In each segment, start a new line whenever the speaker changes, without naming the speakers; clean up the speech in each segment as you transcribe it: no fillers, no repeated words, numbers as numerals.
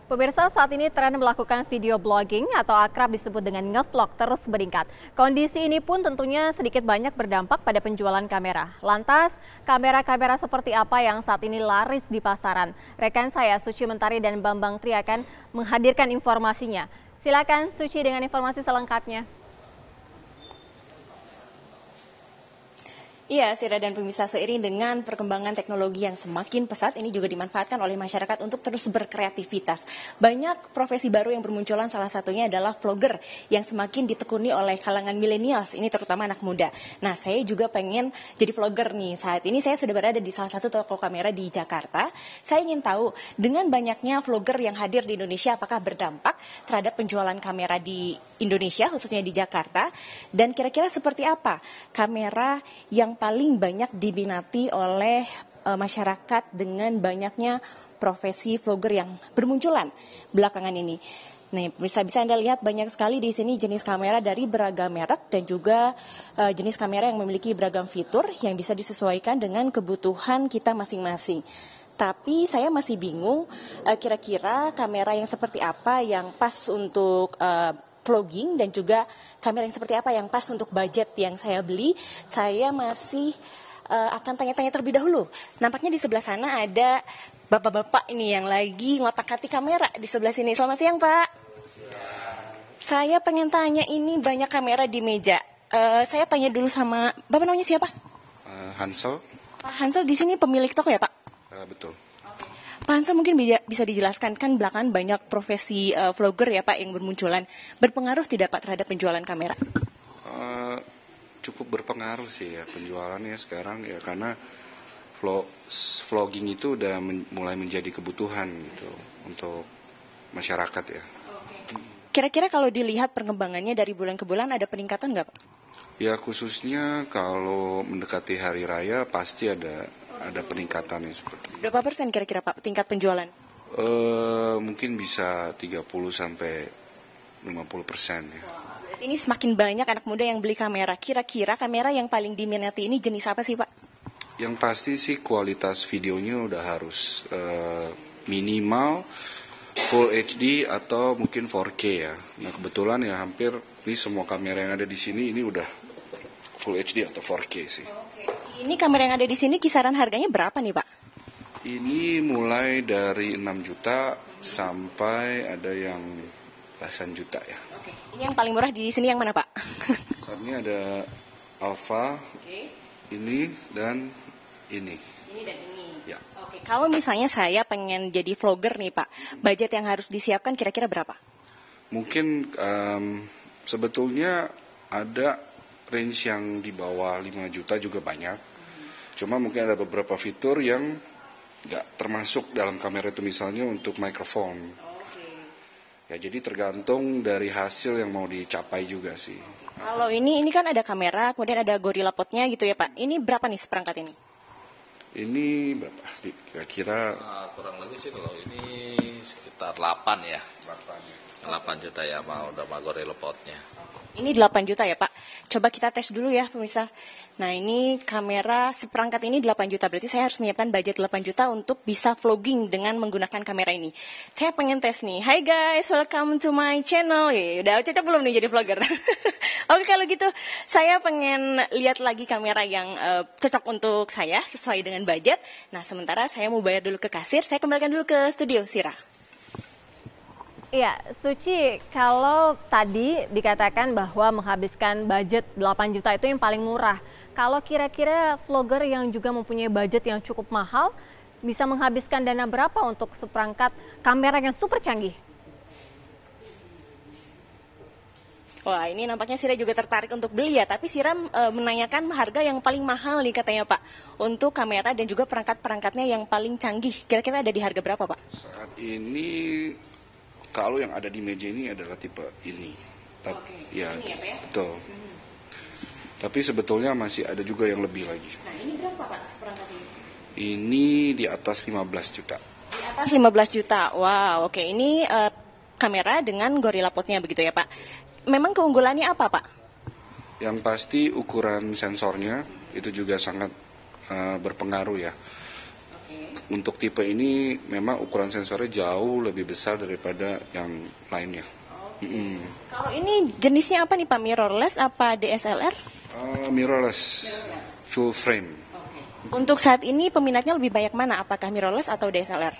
Pemirsa, saat ini tren melakukan video blogging atau akrab disebut dengan ngevlog terus meningkat. Kondisi ini pun tentunya sedikit banyak berdampak pada penjualan kamera. Lantas, kamera-kamera seperti apa yang saat ini laris di pasaran? Rekan saya Suci Mentari dan Bambang Tri akan menghadirkan informasinya. Silakan Suci dengan informasi selengkapnya.
Iya, Sira dan pemirsa, seiring dengan perkembangan teknologi yang semakin pesat, ini juga dimanfaatkan oleh masyarakat untuk terus berkreativitas. Banyak profesi baru yang bermunculan, salah satunya adalah vlogger yang semakin ditekuni oleh kalangan milenials, ini terutama anak muda. Nah, saya juga pengen jadi vlogger nih. Saat ini saya sudah berada di salah satu toko kamera di Jakarta. Saya ingin tahu, dengan banyaknya vlogger yang hadir di Indonesia, apakah berdampak terhadap penjualan kamera di Indonesia, khususnya di Jakarta? Dan kira-kira seperti apa kamera yang paling banyak diminati oleh masyarakat dengan banyaknya profesi vlogger yang bermunculan belakangan ini. Nah, bisa Anda lihat banyak sekali di sini jenis kamera dari beragam merek dan juga jenis kamera yang memiliki beragam fitur yang bisa disesuaikan dengan kebutuhan kita masing-masing. Tapi saya masih bingung kira-kira kamera yang seperti apa yang pas untuk vlogging dan juga kamera yang seperti apa yang pas untuk budget yang saya beli. Saya masih akan tanya-tanya terlebih dahulu. Nampaknya di sebelah sana ada bapak-bapak ini yang lagi ngotak-ngatik kamera di sebelah sini. Selamat siang, Pak. Saya pengen tanya, ini banyak kamera di meja. Saya tanya dulu sama Bapak, namanya siapa?
Hansel.
Pak Hansel di sini pemilik toko ya, Pak?
Betul.
Pak Hansel, mungkin bisa dijelaskan, kan belakangan banyak profesi vlogger ya Pak yang bermunculan. Berpengaruh tidak Pak terhadap penjualan kamera?
Cukup berpengaruh sih ya penjualannya sekarang ya, karena vlogging itu udah mulai menjadi kebutuhan gitu untuk masyarakat ya.
Kira-kira kalau dilihat perkembangannya dari bulan ke bulan ada peningkatan nggak Pak?
Ya khususnya kalau mendekati hari raya pasti ada peningkatan yang seperti itu.
Berapa persen kira-kira Pak tingkat penjualan?
Mungkin bisa 30 sampai 50% ya.
Berarti ini semakin banyak anak muda yang beli kamera. Kira-kira kamera yang paling diminati ini jenis apa sih Pak?
Yang pasti sih kualitas videonya udah harus minimal Full HD atau mungkin 4K ya. Nah kebetulan ya hampir ini semua kamera yang ada di sini ini udah Full HD atau 4K sih.
Ini kamera yang ada di sini kisaran harganya berapa nih Pak?
Ini mulai dari 6 juta sampai ada yang belasan juta ya.
Ini yang paling murah di sini yang mana Pak?
Saat ini ada Alpha, ini dan ini.
Ini dan ini.
Ya.
Oke, kalau misalnya saya pengen jadi vlogger nih Pak, budget yang harus disiapkan kira-kira berapa?
Mungkin sebetulnya ada range yang di bawah 5 juta juga banyak. Cuma mungkin ada beberapa fitur yang nggak termasuk dalam kamera itu, misalnya untuk mikrofon. Ya jadi tergantung dari hasil yang mau dicapai juga sih.
Kalau ini kan ada kamera, kemudian ada Gorilla Pod-nya gitu ya Pak. Ini berapa nih seperangkat ini?
Ini berapa? Kira-kira
kurang lebih sih kalau ini sekitar 8 ya. 8 juta ya, mau udah Gorilla Pod-nya.
Ini 8 juta ya Pak. Coba kita tes dulu ya pemirsa. Nah ini kamera seperangkat ini 8 juta. Berarti saya harus menyiapkan budget 8 juta untuk bisa vlogging dengan menggunakan kamera ini. Saya pengen tes nih. Hai guys, welcome to my channel. Udah cocok belum nih jadi vlogger? Oke, kalau gitu saya pengen lihat lagi kamera yang cocok untuk saya sesuai dengan budget. Nah sementara saya mau bayar dulu ke kasir. Saya kembalikan dulu ke studio Sira.
Iya, Suci, kalau tadi dikatakan bahwa menghabiskan budget 8 juta itu yang paling murah. Kalau kira-kira vlogger yang juga mempunyai budget yang cukup mahal, bisa menghabiskan dana berapa untuk seperangkat kamera yang super canggih?
Wah, ini nampaknya Sira juga tertarik untuk beli ya. Tapi Sira menanyakan harga yang paling mahal nih katanya Pak. Untuk kamera dan juga perangkat-perangkatnya yang paling canggih. Kira-kira ada di harga berapa Pak?
saat ini kalau yang ada di meja ini adalah tipe ini. Ya,
ini ya Pak ya?
Betul. Tapi sebetulnya masih ada juga yang lebih lagi.
Nah ini berapa Pak seperangkat ini?
Ini di atas 15 juta.
Di atas 15 juta. Wow, oke. Ini kamera dengan Gorilla Pod-nya begitu ya Pak. Memang keunggulannya apa Pak?
Yang pasti ukuran sensornya itu juga sangat berpengaruh ya. untuk tipe ini memang ukuran sensornya jauh lebih besar daripada yang lainnya.
Kalau ini jenisnya apa nih Pak? Mirrorless apa DSLR?
Mirrorless, full frame.
Untuk saat ini peminatnya lebih banyak mana? Apakah mirrorless atau DSLR?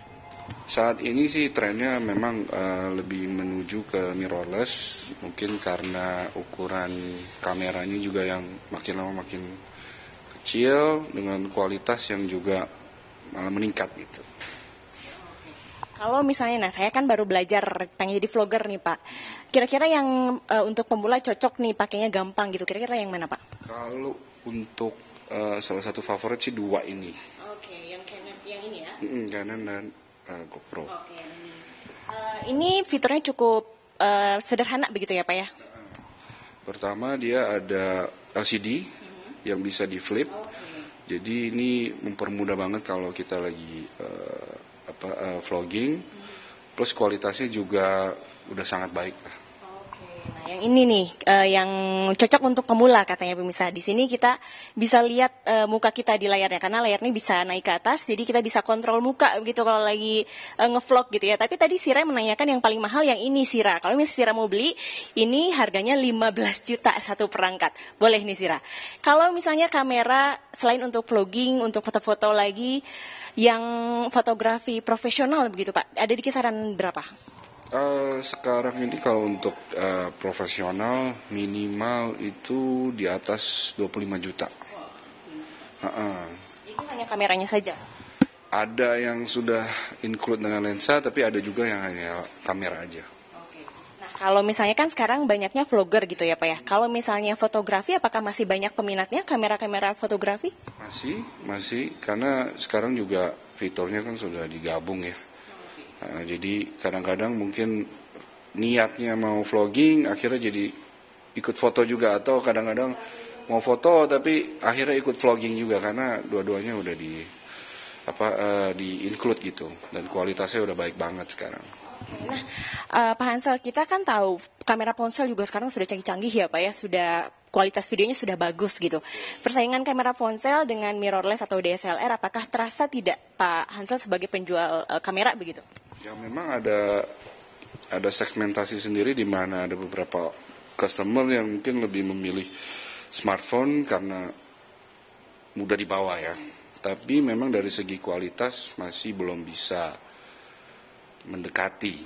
Saat ini sih trennya memang lebih menuju ke mirrorless, mungkin karena ukuran kameranya juga yang makin lama makin kecil dengan kualitas yang juga malah meningkat gitu.
Kalau misalnya, saya kan baru belajar pengen jadi vlogger nih Pak. Kira-kira yang untuk pemula cocok nih pakainya gampang gitu. Kira-kira yang mana Pak?
Kalau untuk salah satu favorit sih dua ini.
Oke, yang Canon yang ini ya?
Canon dan GoPro.
Oke. Ini fiturnya cukup sederhana begitu ya Pak ya?
Pertama dia ada LCD yang bisa di flip. Jadi ini mempermudah banget kalau kita lagi vlogging. Plus kualitasnya juga udah sangat baik lah.
Nah, yang ini nih yang cocok untuk pemula katanya pemirsa. Di sini kita bisa lihat muka kita di layarnya karena layarnya bisa naik ke atas, jadi kita bisa kontrol muka begitu kalau lagi ngevlog gitu ya. Tapi tadi Sira menanyakan yang paling mahal yang ini Sira. Kalau misalnya Sira mau beli, ini harganya 15 juta satu perangkat. Boleh nih Sira. Kalau misalnya kamera selain untuk vlogging, untuk foto-foto lagi yang fotografi profesional begitu Pak, ada di kisaran berapa?
Sekarang ini kalau untuk profesional minimal itu di atas 25 juta.
Itu hanya kameranya saja?
Ada yang sudah include dengan lensa, tapi ada juga yang hanya kamera aja.
Nah, kalau misalnya kan sekarang banyaknya vlogger gitu ya Pak ya. Kalau misalnya fotografi, apakah masih banyak peminatnya kamera-kamera fotografi?
Masih, karena sekarang juga fiturnya kan sudah digabung ya. Jadi kadang-kadang mungkin niatnya mau vlogging akhirnya jadi ikut foto juga, atau kadang-kadang mau foto tapi akhirnya ikut vlogging juga karena dua-duanya udah di include gitu dan kualitasnya udah baik banget sekarang.
Nah, Pak Hansel, kita kan tahu kamera ponsel juga sekarang sudah canggih-canggih ya Pak ya, sudah kualitas videonya sudah bagus gitu. Persaingan kamera ponsel dengan mirrorless atau DSLR, apakah terasa tidak Pak Hansel sebagai penjual kamera begitu?
Ya memang ada segmentasi sendiri di mana ada beberapa customer yang mungkin lebih memilih smartphone karena mudah dibawa ya. Tapi memang dari segi kualitas masih belum bisa mendekati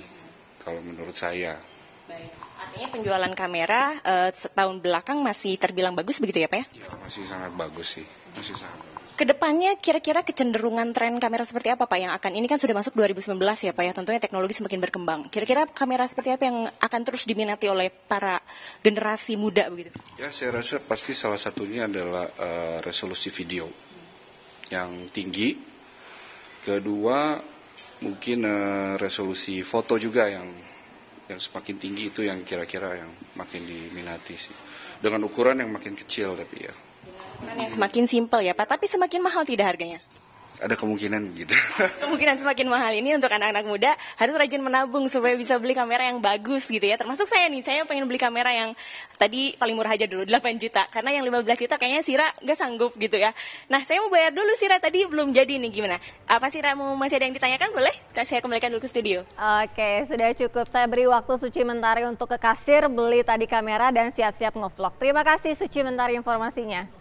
kalau menurut saya.
Baik. Artinya penjualan kamera setahun belakang masih terbilang bagus begitu ya Pak ya?
Ya masih sangat bagus sih, masih sangat bagus.
Kedepannya kira-kira kecenderungan tren kamera seperti apa Pak yang akan, ini kan sudah masuk 2019 ya Pak ya, tentunya teknologi semakin berkembang. Kira-kira kamera seperti apa yang akan terus diminati oleh para generasi muda begitu?
Ya saya rasa pasti salah satunya adalah resolusi video yang tinggi. Kedua mungkin resolusi foto juga yang semakin tinggi, itu yang kira-kira yang makin diminati sih. Dengan ukuran yang makin kecil tapi ya.
Yang semakin simpel ya Pak, tapi semakin mahal tidak harganya?
Ada kemungkinan gitu.
Kemungkinan semakin mahal ini untuk anak-anak muda harus rajin menabung supaya bisa beli kamera yang bagus gitu ya. Termasuk saya nih, saya pengen beli kamera yang tadi paling murah aja dulu 8 juta. Karena yang 15 juta kayaknya Sira nggak sanggup gitu ya. Nah saya mau bayar dulu, Sira tadi belum jadi nih, gimana? Apa Sira masih ada yang ditanyakan? Boleh? Saya kembalikan dulu ke studio.
Oke, sudah cukup. Saya beri waktu Suci Mentari untuk ke kasir, beli tadi kamera dan siap-siap ngevlog. Terima kasih Suci Mentari informasinya.